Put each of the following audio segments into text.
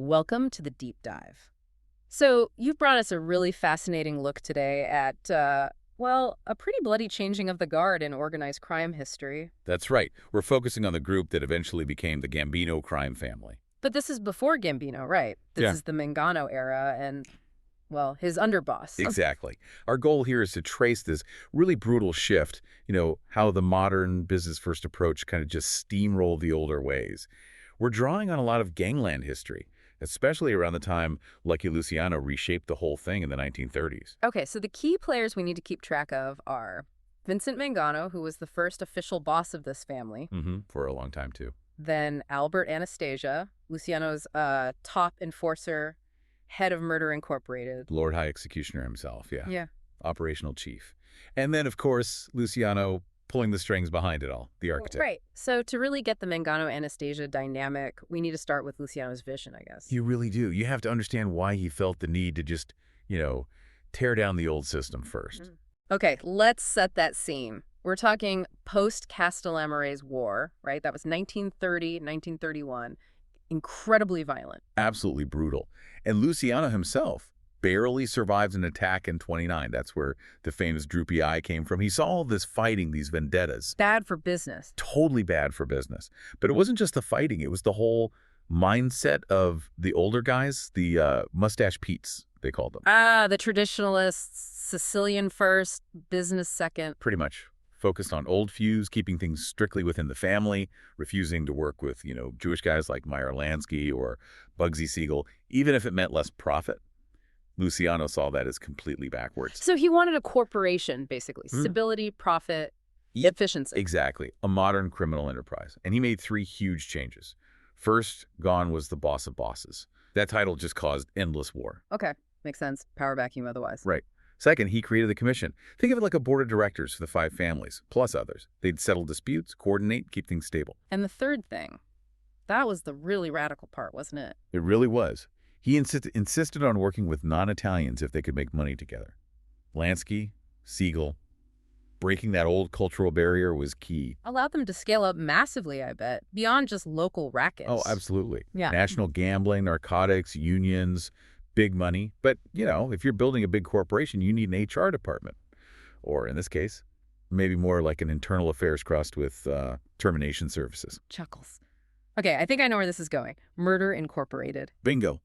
Welcome to the deep dive. So, you've brought us a really fascinating look today at, well, a pretty bloody changing of the guard in organized crime history. That's right. We're focusing on the group that eventually became the Gambino crime family. But this is before Gambino, right? This Yeah. is the Mangano era and, well, his underboss. Exactly. Our goal here is to trace this really brutal shift, how the modern business first approach kind of just steamrolled the older ways. We're drawing on a lot of gangland history, especially around the time Lucky Luciano reshaped the whole thing in the 1930s. Okay, so the key players we need to keep track of are Vincent Mangano, who was the first official boss of this family, For a long time, too. then Albert Anastasia, Luciano's top enforcer, head of Murder Incorporated. Lord High Executioner himself, yeah. Yeah. Operational chief. And then, of course, Luciano pulling the strings behind it all, the architect. Right. So to really get the Mangano-Anastasia dynamic, we need to start with Luciano's vision, I guess. You really do. You have to understand why he felt the need to just, tear down the old system first. Okay, let's set that scene. We're talking post-Castellamore's War, right? That was 1930, 1931. Incredibly violent. Absolutely brutal. And Luciano himself barely survived an attack in 29. That's where the famous droopy eye came from. He saw all this fighting, these vendettas. Bad for business. Totally bad for business. But it wasn't just the fighting. It was the whole mindset of the older guys, the mustache Petes, they called them. The traditionalists, Sicilian first, business second. Pretty much. Focused on old feuds, keeping things strictly within the family, refusing to work with, Jewish guys like Meyer Lansky or Bugsy Siegel, even if it meant less profit. Luciano saw that as completely backwards. So he wanted a corporation, basically. Stability, profit, efficiency. Exactly. A modern criminal enterprise. And he made three huge changes. First, gone was the boss of bosses. That title just caused endless war. Okay, makes sense. Power vacuum otherwise. Right. Second, he created the commission. Think of it like a board of directors for the 5 families, plus others. They'd settle disputes, coordinate, keep things stable. And the third thing, that was the really radical part, wasn't it? It really was. He insisted on working with non-Italians if they could make money together. Lansky, Siegel, breaking that old cultural barrier was key. Allowed them to scale up massively, I bet, beyond just local rackets. Oh, absolutely. Yeah. National gambling, narcotics, unions, big money. But, if you're building a big corporation, you need an HR department. Or in this case, maybe more like an internal affairs crossed with termination services. Chuckles. Okay, I think I know where this is going. Murder Incorporated. Bingo.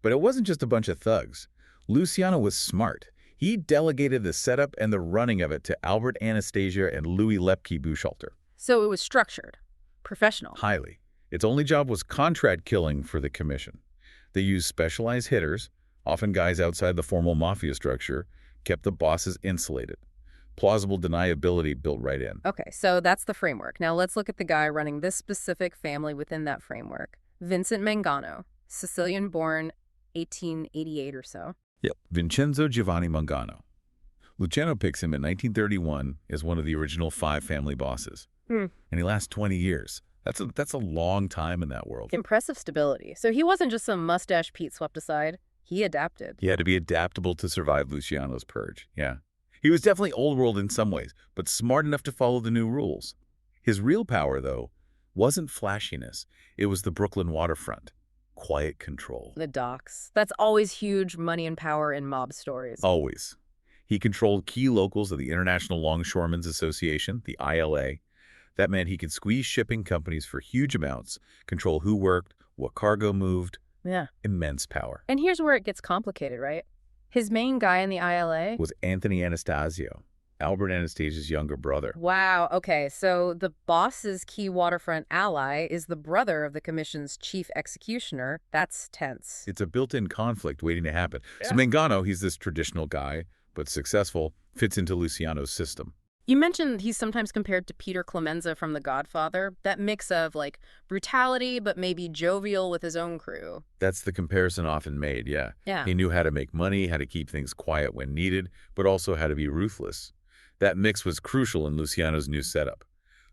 But it wasn't just a bunch of thugs. Luciano was smart. He delegated the setup and the running of it to Albert Anastasia and Louis Lepke Buchalter. So it was structured, professional. Highly. Its only job was contract killing for the commission. They used specialized hitters, often guys outside the formal mafia structure, kept the bosses insulated. Plausible deniability built right in. Okay, so that's the framework. Now let's look at the guy running this specific family within that framework. Vincent Mangano, Sicilian-born, 1888 or so. Yep. Vincenzo Giovanni Mangano. Luciano picks him in 1931 as one of the original 5 family bosses. And he lasts 20 years. That's a long time in that world. Impressive stability. So he wasn't just some mustache Pete swept aside. He adapted. He had to be adaptable to survive Luciano's purge, yeah. He was definitely old world in some ways, but smart enough to follow the new rules. His real power, though, wasn't flashiness. It was the Brooklyn waterfront. Quiet control. The docks. That's always huge money and power in mob stories. Always. He controlled key locals of the International Longshoremen's Association, the ILA. That meant he could squeeze shipping companies for huge amounts, control who worked, what cargo moved. Yeah. Immense power. And here's where it gets complicated, right? His main guy in the ILA Was Anthony Anastasio, Albert Anastasia's younger brother. Wow, okay, so the boss's key waterfront ally is the brother of the commission's chief executioner. That's tense. It's a built-in conflict waiting to happen. So Yeah. Mangano, he's this traditional guy, but successful, fits into Luciano's system. You mentioned he's sometimes compared to Peter Clemenza from The Godfather. That mix of, brutality but maybe jovial with his own crew. That's the comparison often made, yeah. Yeah. He knew how to make money, how to keep things quiet when needed, but also how to be ruthless. That mix was crucial in Luciano's new setup.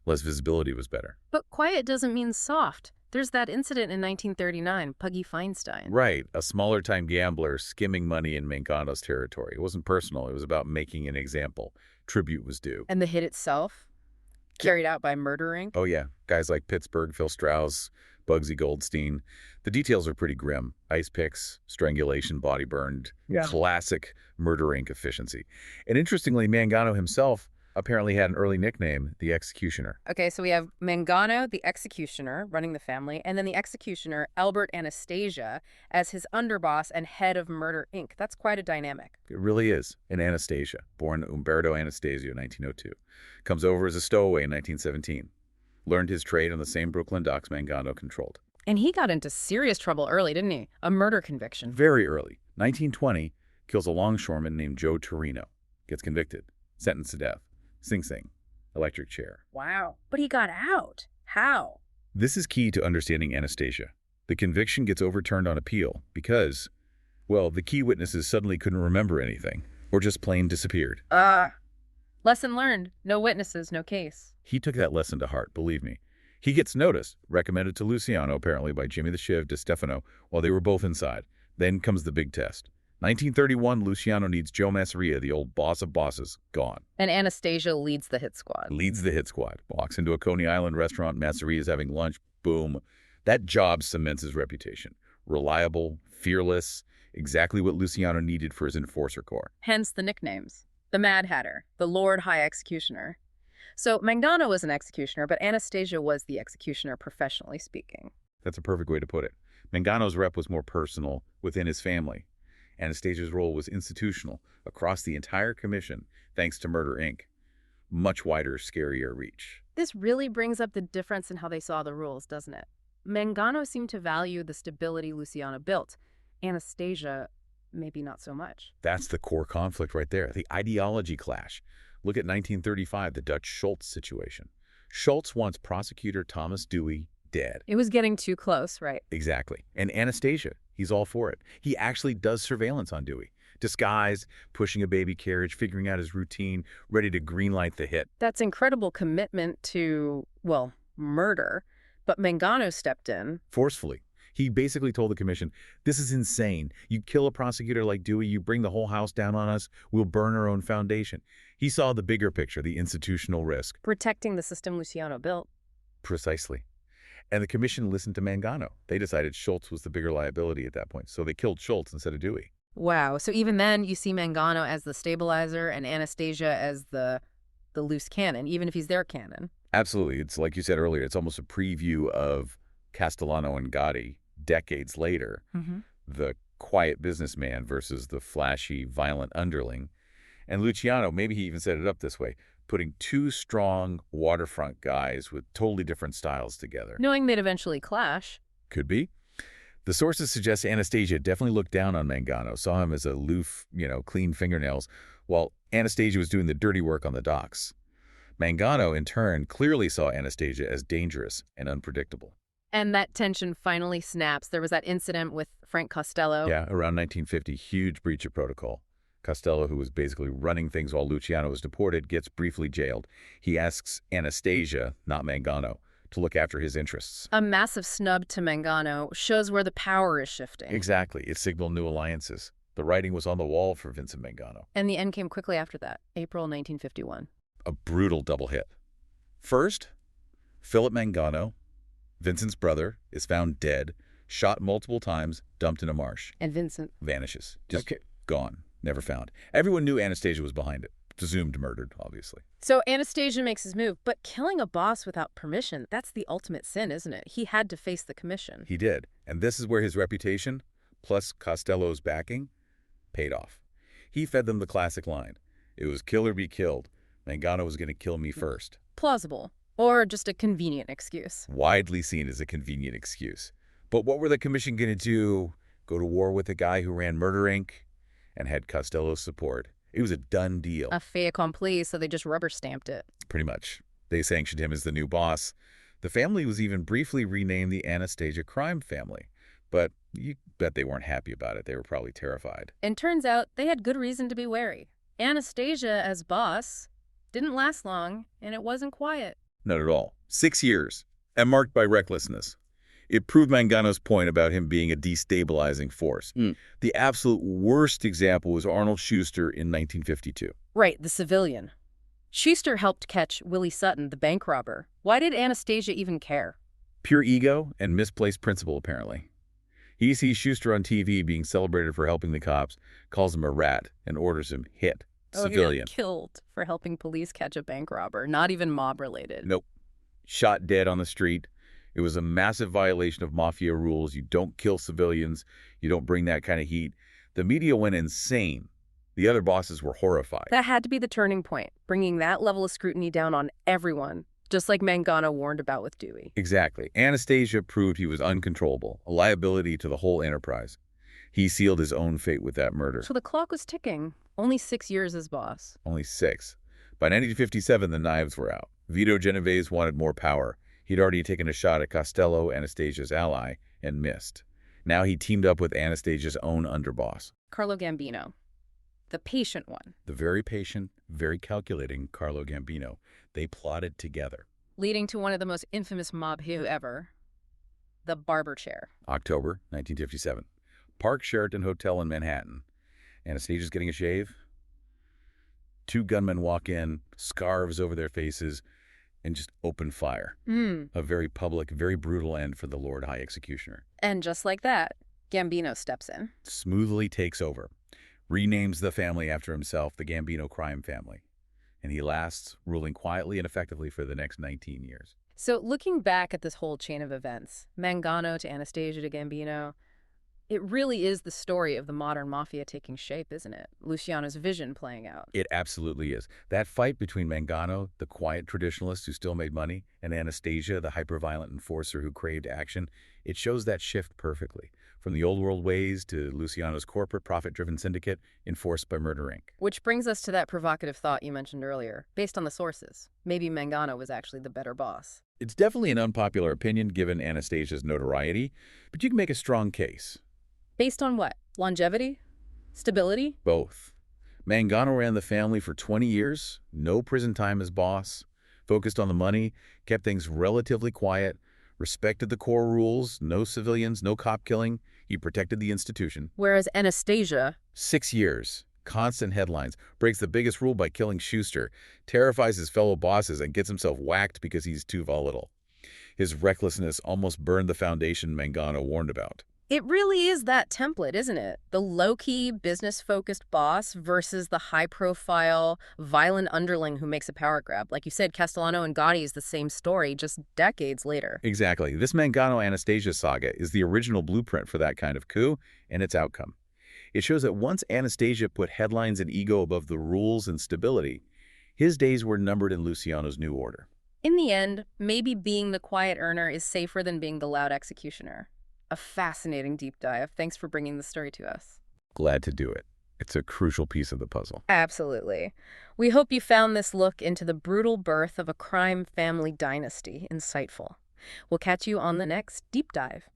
Less visibility was better. But quiet doesn't mean soft. There's that incident in 1939, Puggy Feinstein. Right, a smaller-time gambler skimming money in Mangano's territory. It wasn't personal. It was about making an example. Tribute was due. And the hit itself? Carried out by Murder Inc.? Oh, yeah. Guys like Pittsburgh, Phil Strauss, Bugsy Goldstein. The details are pretty grim. Ice picks, strangulation, body burned. Yeah. Classic Murder Inc. efficiency. And interestingly, Mangano himself apparently had an early nickname, the Executioner. Okay, so we have Mangano, the executioner, running the family, and then the executioner, Albert Anastasia, as his underboss and head of Murder Inc. That's quite a dynamic. It really is. And Anastasia, born Umberto Anastasia in 1902, comes over as a stowaway in 1917. Learned his trade on the same Brooklyn docks Mangano controlled. And he got into serious trouble early, didn't he? A murder conviction. Very early. 1920, kills a longshoreman named Joe Torino. Gets convicted. Sentenced to death. Sing Sing. Electric chair. Wow. But he got out. How? This is key to understanding Anastasia. The conviction gets overturned on appeal because, well, the key witnesses suddenly couldn't remember anything, or just plain disappeared. Lesson learned. No witnesses, no case. He took that lesson to heart, believe me. He gets noticed, recommended to Luciano, apparently by Jimmy the Shiv DeStefano, while they were both inside. Then comes the big test. 1931, Luciano needs Joe Masseria, the old boss of bosses, gone. And Anastasia leads the hit squad. Leads the hit squad. Walks into a Coney Island restaurant, Masseria is having lunch, boom. That job cements his reputation. Reliable, fearless, exactly what Luciano needed for his enforcer corps. Hence the nicknames. The Mad Hatter, the Lord High Executioner. So Mangano was an executioner, but Anastasia was the executioner, professionally speaking. That's a perfect way to put it. Mangano's rep was more personal, within his family. Anastasia's role was institutional, across the entire commission, thanks to Murder Inc. Much wider, scarier reach. This really brings up the difference in how they saw the rules, doesn't it? Mangano seemed to value the stability Luciano built. Anastasia, maybe not so much. That's the core conflict right there, the ideology clash. Look at 1935, the Dutch Schultz situation. Schultz wants prosecutor Thomas Dewey dead. It was getting too close, right? Exactly. And Anastasia, he's all for it. He actually does surveillance on Dewey. Disguise, pushing a baby carriage, figuring out his routine, ready to greenlight the hit. That's incredible commitment to, well, murder. But Mangano stepped in. Forcefully. He basically told the commission, this is insane. You kill a prosecutor like Dewey, you bring the whole house down on us, we'll burn our own foundation. He saw the bigger picture, the institutional risk. Protecting the system Luciano built. Precisely. And the commission listened to Mangano. They decided Schultz was the bigger liability at that point, so they killed Schultz instead of Dewey. Wow. So even then, you see Mangano as the stabilizer and Anastasia as the loose cannon, even if he's their cannon. Absolutely. It's like you said earlier, it's almost a preview of Castellano and Gotti decades later. The quiet businessman versus the flashy, violent underling. And Luciano, maybe he even set it up this way, putting two strong waterfront guys with totally different styles together. Knowing they'd eventually clash. Could be. The sources suggest Anastasia definitely looked down on Mangano, saw him as a aloof, clean fingernails, while Anastasia was doing the dirty work on the docks. Mangano, in turn, clearly saw Anastasia as dangerous and unpredictable. And that tension finally snaps. There was that incident with Frank Costello. Yeah, around 1950, huge breach of protocol. Costello, who was basically running things while Luciano was deported, gets briefly jailed. He asks Anastasia, not Mangano, to look after his interests. A massive snub to Mangano shows where the power is shifting. Exactly. It signaled new alliances. The writing was on the wall for Vincent Mangano. And the end came quickly after that, April 1951. A brutal double hit. First, Philip Mangano, Vincent's brother, is found dead, shot multiple times, dumped in a marsh. And Vincent vanishes. Just gone. Never found. Everyone knew Anastasia was behind it. Presumed murdered, obviously. So Anastasia makes his move, but killing a boss without permission, that's the ultimate sin, isn't it? He had to face the commission. He did. And this is where his reputation, plus Costello's backing, paid off. He fed them the classic line. It was kill or be killed. Mangano was going to kill me first. Plausible. Or just a convenient excuse. Widely seen as a convenient excuse. But what were the commission going to do? Go to war with the guy who ran Murder Inc. and had Costello's support. It was a done deal. A fait accompli, so they just rubber-stamped it. Pretty much. They sanctioned him as the new boss. The family was even briefly renamed the Anastasia crime family. But you bet they weren't happy about it. They were probably terrified. And turns out they had good reason to be wary. Anastasia, as boss, didn't last long, and it wasn't quiet. Not at all. 6 years, and marked by recklessness. It proved Mangano's point about him being a destabilizing force. The absolute worst example was Arnold Schuster in 1952. Right, the civilian. Schuster helped catch Willie Sutton, the bank robber. Why did Anastasia even care? Pure ego and misplaced principle, apparently. He sees Schuster on TV being celebrated for helping the cops, calls him a rat, and orders him hit. Oh, he got Civilian. killed for helping police catch a bank robber, not even mob-related. Nope. Shot dead on the street. It was a massive violation of Mafia rules. You don't kill civilians. You don't bring that kind of heat. The media went insane. The other bosses were horrified. That had to be the turning point, bringing that level of scrutiny down on everyone, just like Mangano warned about with Dewey. Exactly. Anastasia proved he was uncontrollable, a liability to the whole enterprise. He sealed his own fate with that murder. So the clock was ticking. Only 6 years as boss. Only 6. By 1957, the knives were out. Vito Genovese wanted more power. He'd already taken a shot at Costello, Anastasia's ally, and missed. Now he teamed up with Anastasia's own underboss. Carlo Gambino. The patient one. The very patient, very calculating Carlo Gambino. They plotted together. Leading to one of the most infamous mob hits ever. The barber chair. October 1957. Park Sheraton Hotel in Manhattan. Anastasia's getting a shave. 2 gunmen walk in, scarves over their faces, and just open fire. A very public, very brutal end for the Lord High Executioner. And just like that, Gambino steps in. Smoothly takes over. Renames the family after himself, the Gambino crime family. And he lasts, ruling quietly and effectively for the next 19 years. So looking back at this whole chain of events, Mangano to Anastasia to Gambino, it really is the story of the modern mafia taking shape, isn't it? Luciano's vision playing out. It absolutely is. That fight between Mangano, the quiet traditionalist who still made money, and Anastasia, the hyper-violent enforcer who craved action, it shows that shift perfectly. From the old world ways to Luciano's corporate profit-driven syndicate enforced by Murder Inc. Which brings us to that provocative thought you mentioned earlier. Based on the sources, maybe Mangano was actually the better boss. It's definitely an unpopular opinion given Anastasia's notoriety, but you can make a strong case. Based on what? Longevity? Stability? Both. Mangano ran the family for 20 years, no prison time as boss, focused on the money, kept things relatively quiet, respected the core rules, no civilians, no cop killing. He protected the institution. Whereas Anastasia... 6 years, constant headlines, breaks the biggest rule by killing Schuster, terrifies his fellow bosses, and gets himself whacked because he's too volatile. His recklessness almost burned the foundation Mangano warned about. It really is that template, isn't it? The low-key, business-focused boss versus the high-profile, violent underling who makes a power grab. Like you said, Castellano and Gotti is the same story, just decades later. Exactly. This Mangano-Anastasia saga is the original blueprint for that kind of coup and its outcome. It shows that once Anastasia put headlines and ego above the rules and stability, his days were numbered in Luciano's new order. In the end, maybe being the quiet earner is safer than being the loud executioner. A fascinating deep dive. Thanks for bringing the story to us. Glad to do it. It's a crucial piece of the puzzle. Absolutely. We hope you found this look into the brutal birth of a crime family dynasty insightful. We'll catch you on the next deep dive.